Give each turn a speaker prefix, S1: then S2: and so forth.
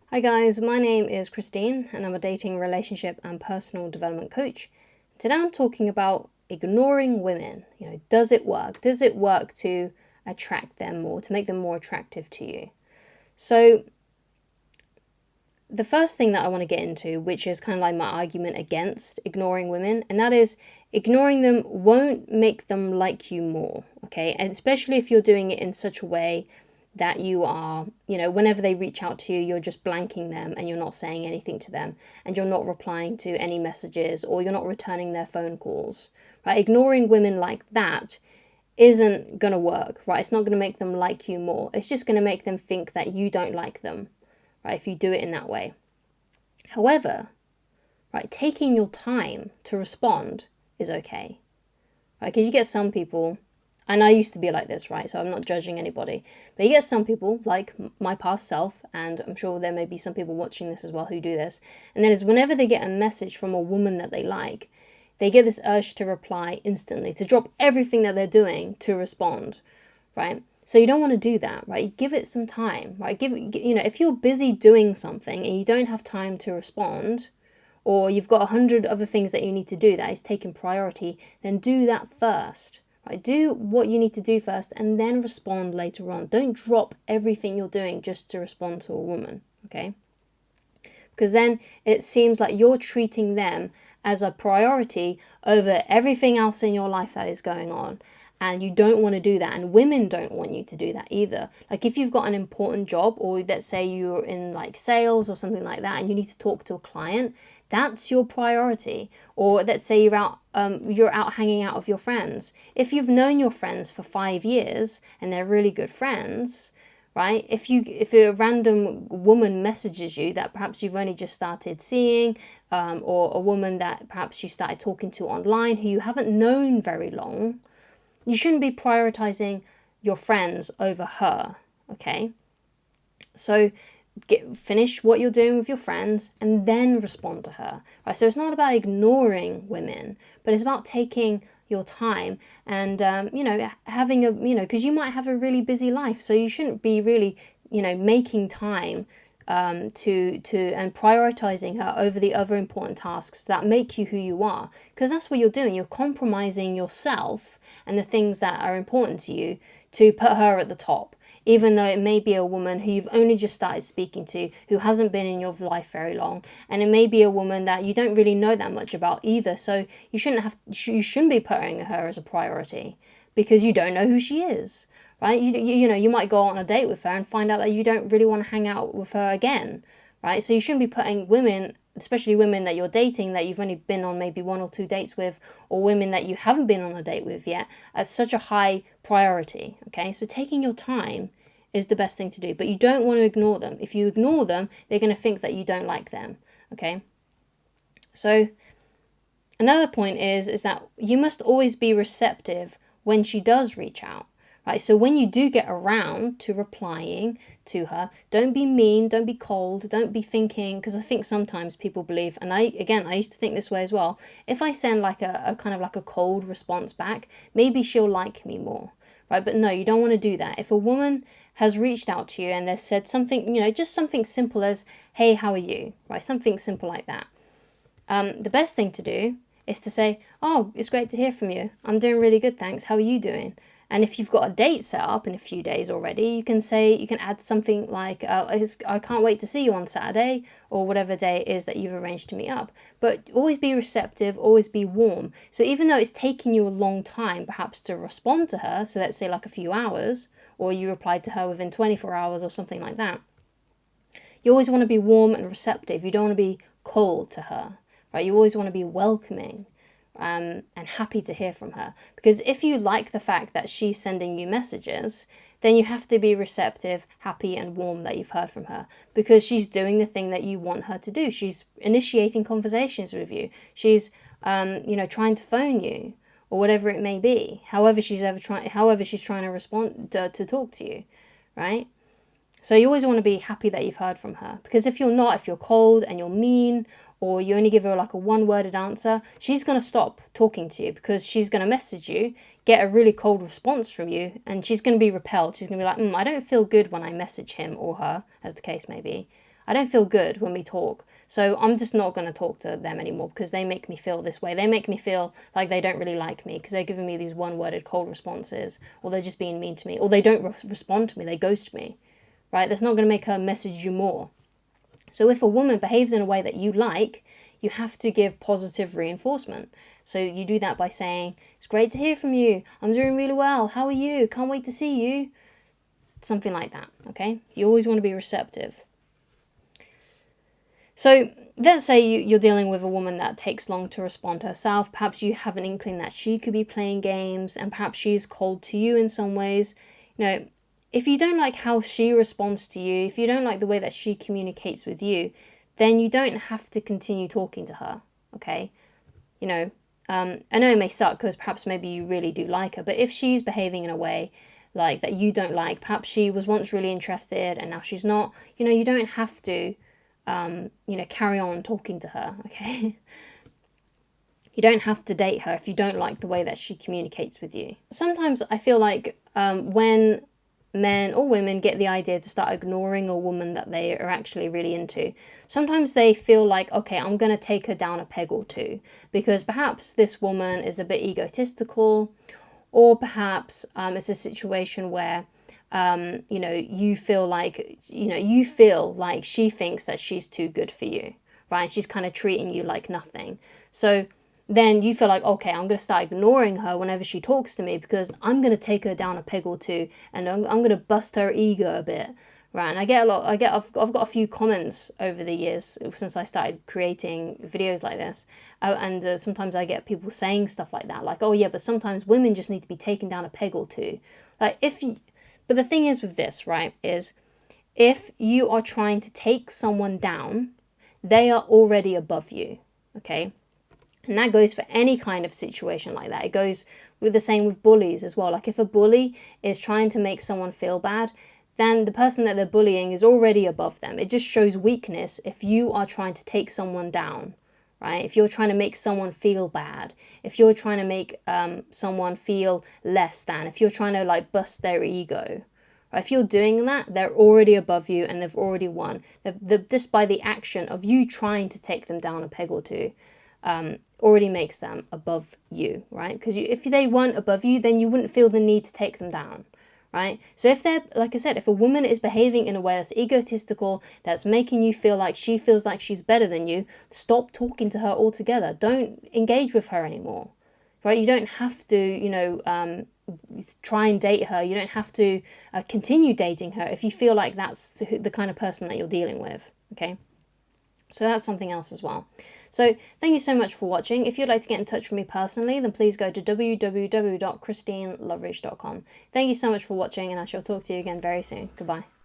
S1: Hi guys, my name is Christine and I'm a dating, relationship and personal development coach. Today I'm talking about ignoring women. Does it work? Does it work to attract them more, to make them more attractive to you? So the first thing that I want to get into, which is kind of like my argument against ignoring women, and that is ignoring them won't make them like you more, okay? And especially if you're doing it in such a way that you are, whenever they reach out to you, you're just blanking them and you're not saying anything to them and you're not replying to any messages or you're not returning their phone calls, right? Ignoring women like that isn't going to work, right? It's not going to make them like you more. It's just going to make them think that you don't like them, right? If you do it in that way. However, right, taking your time to respond is okay, right? Because you get some people, and I used to be like this, right? So I'm not judging anybody, but you get some people like my past self, and I'm sure there may be some people watching this as well who do this. And that is whenever they get a message from a woman that they like, they get this urge to reply instantly, to drop everything that they're doing to respond, right? So you don't want to do that, right? Give it some time, right? If you're busy doing something and you don't have time to respond, or you've got 100 other things that you need to do that is taking priority, then do that first, right? Do what you need to do first and then respond later on. Don't drop everything you're doing just to respond to a woman, okay? Because then it seems like you're treating them as a priority over everything else in your life that is going on. And you don't want to do that. And women don't want you to do that either. Like if you've got an important job, or let's say you're in like sales or something like that, and you need to talk to a client, that's your priority. Or let's say you're out hanging out with your friends. If you've known your friends for 5 years and they're really good friends, right? If a random woman messages you that perhaps you've only just started seeing, or a woman that perhaps you started talking to online who you haven't known very long, you shouldn't be prioritizing your friends over her, okay? So finish what you're doing with your friends and then respond to her, right? So it's not about ignoring women, but it's about taking your time and having because you might have a really busy life, so you shouldn't be really making time and prioritizing her over the other important tasks that make you who you are, because that's what you're doing. You're compromising yourself and the things that are important to you to put her at the top, even though it may be a woman who you've only just started speaking to, who hasn't been in your life very long, and it may be a woman that you don't really know that much about either. So you shouldn't be putting her as a priority because you don't know who she is, right? You might go on a date with her and find out that you don't really want to hang out with her again, right? So you shouldn't be putting women, especially women that you're dating that you've only been on maybe 1 or 2 dates with, or women that you haven't been on a date with yet, at such a high priority, okay? So taking your time is the best thing to do, but you don't want to ignore them. If you ignore them, they're going to think that you don't like them, okay? So another point is that you must always be receptive when she does reach out. Right, so when you do get around to replying to her, don't be mean, don't be cold, don't be thinking, because I think sometimes people believe, and I used to think this way as well, if I send like a kind of like a cold response back, maybe she'll like me more, right? But no, you don't want to do that. If a woman has reached out to you and they've said something, just something simple as, hey, how are you, right? Something simple like that. The best thing to do is to say, oh, it's great to hear from you. I'm doing really good, thanks. How are you doing? And if you've got a date set up in a few days already, you can add something like, I can't wait to see you on Saturday, or whatever day it is that you've arranged to meet up. But always be receptive, always be warm. So even though it's taking you a long time perhaps to respond to her, so let's say like a few hours, or you replied to her within 24 hours or something like that, you always want to be warm and receptive. You don't want to be cold to her, right? You always want to be welcoming. And happy to hear from her. Because if you like the fact that she's sending you messages, then you have to be receptive, happy and warm that you've heard from her, because she's doing the thing that you want her to do. She's initiating conversations with you. She's trying to phone you or whatever it may be. However she's trying to respond to talk to you, right? So you always want to be happy that you've heard from her, because if you're cold and you're mean, or you only give her like a one-worded answer, she's going to stop talking to you, because she's going to message you, get a really cold response from you, and she's going to be repelled. She's going to be like, I don't feel good when I message him or her, as the case may be. I don't feel good when we talk. So I'm just not going to talk to them anymore because they make me feel this way. They make me feel like they don't really like me because they're giving me these one-worded cold responses, or they're just being mean to me, or they don't respond to me, they ghost me, right? That's not going to make her message you more. So if a woman behaves in a way that you like, you have to give positive reinforcement. So you do that by saying, it's great to hear from you. I'm doing really well. How are you? Can't wait to see you. Something like that, okay? You always want to be receptive. So let's say you're dealing with a woman that takes long to respond to herself. Perhaps you have an inkling that she could be playing games, and perhaps she's cold to you in some ways. If you don't like how she responds to you, if you don't like the way that she communicates with you, then you don't have to continue talking to her, okay? I know it may suck because perhaps maybe you really do like her, but if she's behaving in a way like that you don't like, perhaps she was once really interested and now she's not, you don't have to carry on talking to her, okay? You don't have to date her if you don't like the way that she communicates with you. Sometimes I feel like when men or women get the idea to start ignoring a woman that they are actually really into, sometimes they feel like, okay, I'm going to take her down a peg or two because perhaps this woman is a bit egotistical, or perhaps it's a situation where you feel like she thinks that she's too good for you, right? She's kind of treating you like nothing. So then you feel like, okay, I'm going to start ignoring her whenever she talks to me because I'm going to take her down a peg or two and I'm going to bust her ego a bit, right? And I've got a few comments over the years since I started creating videos like this. And sometimes I get people saying stuff like that, like, oh yeah, but sometimes women just need to be taken down a peg or two. But the thing is with this, right, is if you are trying to take someone down, they are already above you, okay? And that goes for any kind of situation like that. It goes with the same with bullies as well. Like if a bully is trying to make someone feel bad, then the person that they're bullying is already above them. It just shows weakness if you are trying to take someone down, right? If you're trying to make someone feel bad, if you're trying to make someone feel less than, if you're trying to like bust their ego, right? If you're doing that, they're already above you and they've already won. Just by the action of you trying to take them down a peg or two, already makes them above you, right? Because if they weren't above you, then you wouldn't feel the need to take them down, right? So if they're, like I said, if a woman is behaving in a way that's egotistical, that's making you feel like she feels like she's better than you, stop talking to her altogether. Don't engage with her anymore, right? You don't have to, try and date her. You don't have to continue dating her if you feel like that's the kind of person that you're dealing with, okay? So that's something else as well. So thank you so much for watching. If you'd like to get in touch with me personally, then please go to www.christineloveridge.com. Thank you so much for watching, and I shall talk to you again very soon. Goodbye.